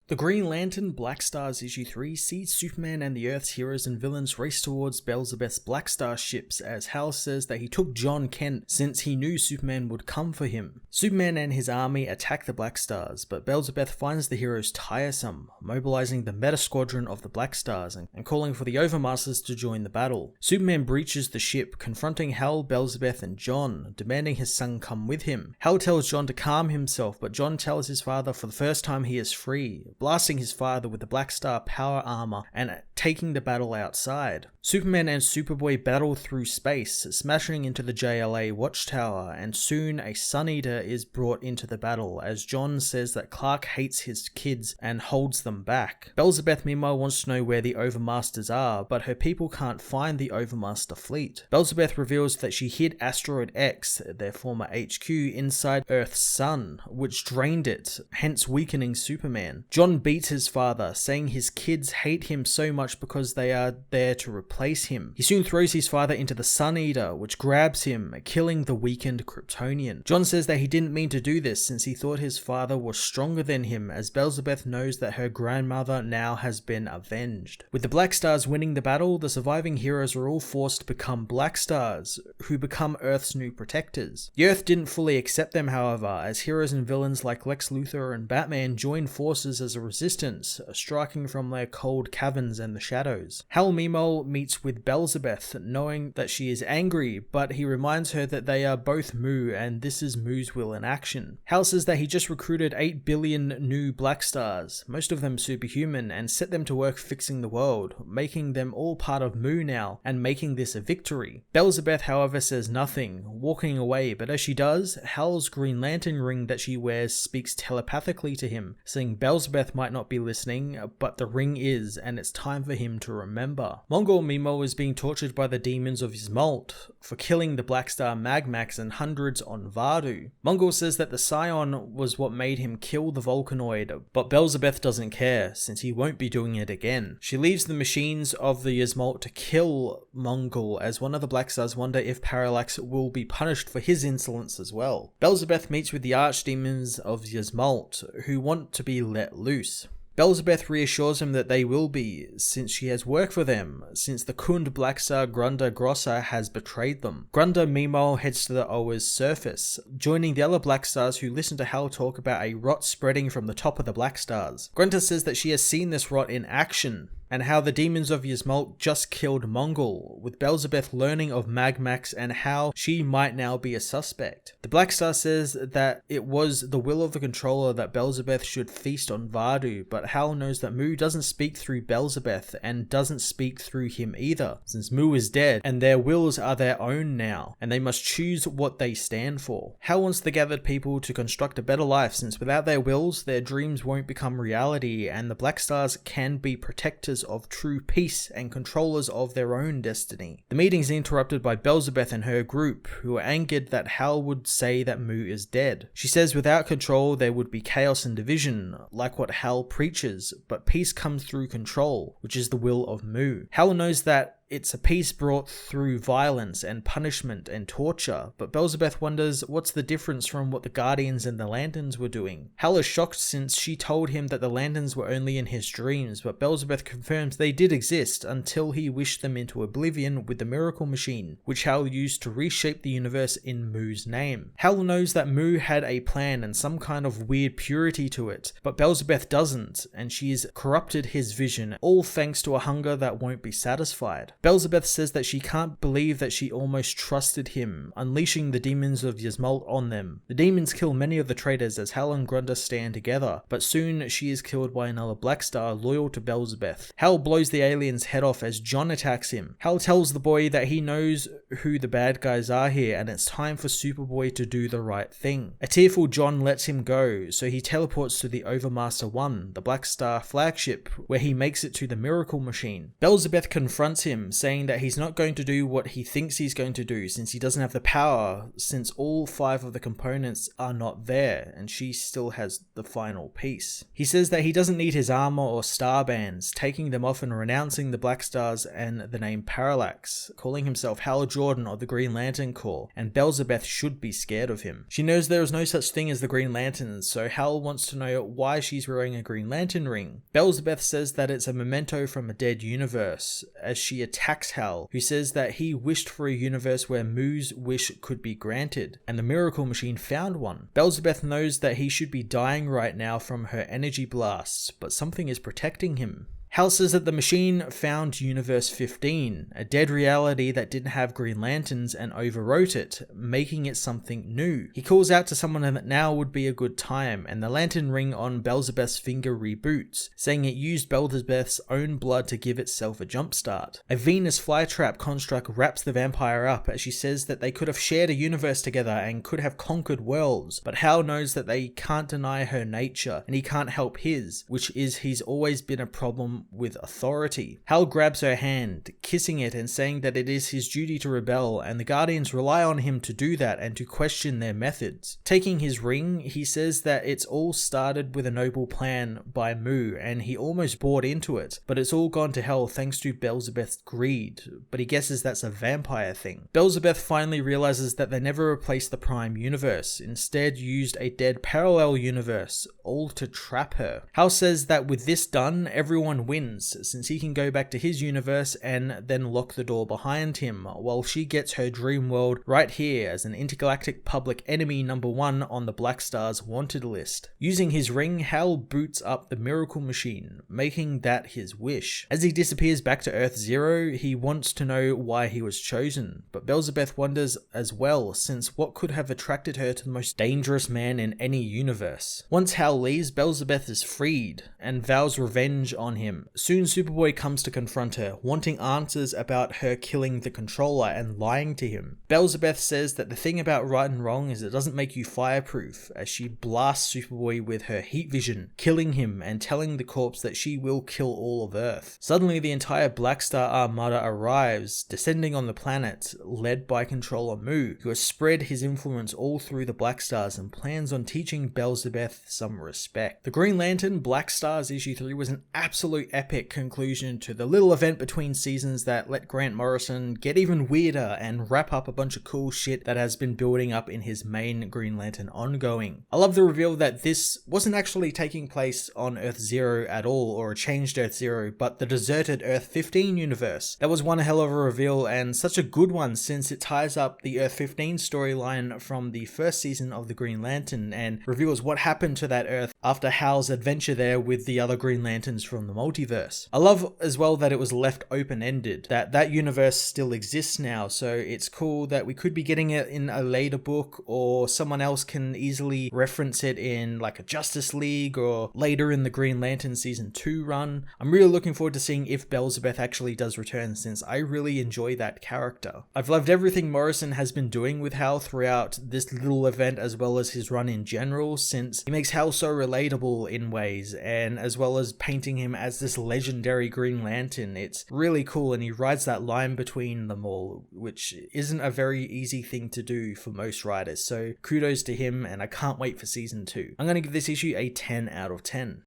The Green Lantern Blackstars issue 3 sees Superman and the Earth's heroes and villains race towards Beelzebeth's Blackstar ships as Hal says that he took John Kent since he knew Superman would come for him. Superman and his army attack the Blackstars, but Beelzebeth finds the heroes tiresome, mobilizing the Meta Squadron of the Blackstars and calling for the Overmasters to join the battle. Superman breaches the ship, confronting Hal, Beelzebeth and John, demanding his son come with him. Hal tells John to calm himself, but John tells his father for the first time he is free, blasting his father with the Blackstar power armor and taking the battle outside. Superman and Superboy battle through space, smashing into the JLA watchtower, and soon a Sun Eater is brought into the battle as John says that Clark hates his kids and holds them back. Beelzebeth meanwhile wants to know where the Overmasters are, but her people can't find the Overmaster fleet. Beelzebeth reveals that she hid Asteroid X, their former HQ, inside Earth's sun, which drained it, hence weakening Superman. John beats his father, saying his kids hate him so much because they are there to replace him. He soon throws his father into the Sun Eater, which grabs him, killing the weakened Kryptonian. John says that he didn't mean to do this since he thought his father was stronger than him, as Beelzebeth knows that her grandmother now has been avenged. With the Blackstars winning the battle, the surviving heroes are all forced to become Blackstars, who become Earth's new protectors. The Earth didn't fully accept them, however, as heroes and villains like Lex Luthor and Batman join forces as a resistance, striking from their cold caverns and the shadows. Hal meanwhile meets with Beelzebeth, knowing that she is angry, but he reminds her that they are both Mu and this is Mu's will in action. Hal says that he just recruited 8 billion new Blackstars, most of them superhuman, and set them to work fixing the world, making them all part of Mu now and making this a victory. Beelzebeth however says nothing, walking away, but as she does, Hal's Green Lantern ring that she wears speaks telepathically to him, saying Beelzebeth might not be listening, but the ring is, and it's time for him to remember. Mongol meanwhile is being tortured by the demons of Yzmolt for killing the Blackstar Magmax and hundreds on Vardu. Mongol says that the Scion was what made him kill the Vulcanoid, but Beelzebeth doesn't care, since he won't be doing it again. She leaves the machines of the Yzmolt to kill Mongol, as one of the Blackstars wonder if Parallax will be punished for his insolence as well. Beelzebeth meets with the archdemons of Yzmolt, who want to be let loose. Beelzebeth reassures him that they will be, since she has work for them, since the Kund Blackstar Grunda Grossa has betrayed them. Grunda meanwhile heads to the Oa's surface, joining the other Blackstars who listen to Hal talk about a rot spreading from the top of the Blackstars. Grunda says that she has seen this rot in action, and how the demons of Yzmolt just killed Mongol, with Beelzebeth learning of Magmax and how she might now be a suspect. The Blackstar says that it was the will of the controller that Beelzebeth should feast on Vardu, but Hal knows that Mu doesn't speak through Beelzebeth and doesn't speak through him either, since Mu is dead and their wills are their own now, and they must choose what they stand for. Hal wants the gathered people to construct a better life, since without their wills, their dreams won't become reality, and the Blackstars can be protectors of true peace and controllers of their own destiny. The meeting is interrupted by Beelzebeth and her group, who are angered that Hal would say that Mu is dead. She says without control there would be chaos and division, like what Hal preaches, but peace comes through control, which is the will of Mu. Hal knows that it's a peace brought through violence and punishment and torture, but Beelzebeth wonders what's the difference from what the Guardians and the Lanterns were doing. Hal is shocked since she told him that the Lanterns were only in his dreams, but Beelzebeth confirms they did exist until he wished them into oblivion with the Miracle Machine, which Hal used to reshape the universe in Mu's name. Hal knows that Mu had a plan and some kind of weird purity to it, but Beelzebeth doesn't, and she's corrupted his vision, all thanks to a hunger that won't be satisfied. Beelzebeth says that she can't believe that she almost trusted him, unleashing the demons of Yzmolt on them. The demons kill many of the traitors as Hal and Grunda stand together, but soon she is killed by another Blackstar loyal to Beelzebeth. Hal blows the alien's head off as John attacks him. Hal tells the boy that he knows who the bad guys are here and it's time for Superboy to do the right thing. A tearful John lets him go, so he teleports to the Overmaster 1, the Blackstar flagship, where he makes it to the Miracle Machine. Beelzebeth confronts him, saying that he's not going to do what he thinks he's going to do since he doesn't have the power, since all 5 of the components are not there and she still has the final piece. He says that he doesn't need his armor or star bands, taking them off and renouncing the Blackstars and the name Parallax, calling himself Hal Jordan of the Green Lantern Corps, and Belzebeth should be scared of him. She knows there is no such thing as the Green Lanterns, so Hal wants to know why she's wearing a Green Lantern ring. Belzebeth says that it's a memento from a dead universe, as she attacks Hal, who says that he wished for a universe where Moo's wish could be granted, and the Miracle Machine found one. Belzebeth knows that he should be dying right now from her energy blasts, but something is protecting him. Hal says that the machine found Universe 15, a dead reality that didn't have Green Lanterns, and overwrote it, making it something new. He calls out to someone that now would be a good time, and the lantern ring on Belzebeth's finger reboots, saying it used Belzebeth's own blood to give itself a jumpstart. A Venus flytrap construct wraps the vampire up as she says that they could have shared a universe together and could have conquered worlds, but Hal knows that they can't deny her nature, and he can't help his, which is he's always been a problem with authority. Hal grabs her hand, kissing it and saying that it is his duty to rebel, and the Guardians rely on him to do that and to question their methods. Taking his ring, he says that it's all started with a noble plan by Moo, and he almost bought into it, but it's all gone to hell thanks to Belzebeth's greed, but he guesses that's a vampire thing. Belzebeth finally realizes that they never replaced the Prime Universe, instead used a dead parallel universe, all to trap her. Hal says that with this done, everyone wins, since he can go back to his universe and then lock the door behind him, while she gets her dream world right here as an intergalactic public enemy #1 on the Blackstars wanted list. Using his ring, Hal boots up the Miracle Machine, making that his wish. As he disappears back to Earth Zero, he wants to know why he was chosen, but Belzebeth wonders as well, since what could have attracted her to the most dangerous man in any universe. Once Hal leaves, Belzebeth is freed and vows revenge on him. Soon Superboy comes to confront her, wanting answers about her killing the controller and lying to him. Belzebeth says that the thing about right and wrong is it doesn't make you fireproof, as she blasts Superboy with her heat vision, killing him and telling the corpse that she will kill all of Earth. Suddenly the entire Blackstar Armada arrives, descending on the planet, led by Controller Moo, who has spread his influence all through the Blackstars and plans on teaching Belzebeth some respect. The Green Lantern Blackstars issue 3 was an absolute epic conclusion to the little event between seasons that let Grant Morrison get even weirder and wrap up a bunch of cool shit that has been building up in his main Green Lantern ongoing. I love the reveal that this wasn't actually taking place on Earth Zero at all, or a changed Earth Zero, but the deserted Earth 15 universe. That was one hell of a reveal, and such a good one, since it ties up the Earth 15 storyline from the first season of the Green Lantern and reveals what happened to that Earth after Hal's adventure there with the other Green Lanterns from the multiverse. I love as well that it was left open-ended, that universe still exists now, so it's cool that we could be getting it in a later book, or someone else can easily reference it in like a Justice League or later in the Green Lantern Season 2 run. I'm really looking forward to seeing if Belzebeth actually does return, since I really enjoy that character. I've loved everything Morrison has been doing with Hal throughout this little event, as well as his run in general, since he makes Hal so relatable in ways, and as well as painting him as this legendary Green Lantern. It's really cool, and he rides that line between them all, which isn't a very easy thing to do for most writers, so kudos to him, and I can't wait for season 2. I'm going to give this issue a 10 out of 10.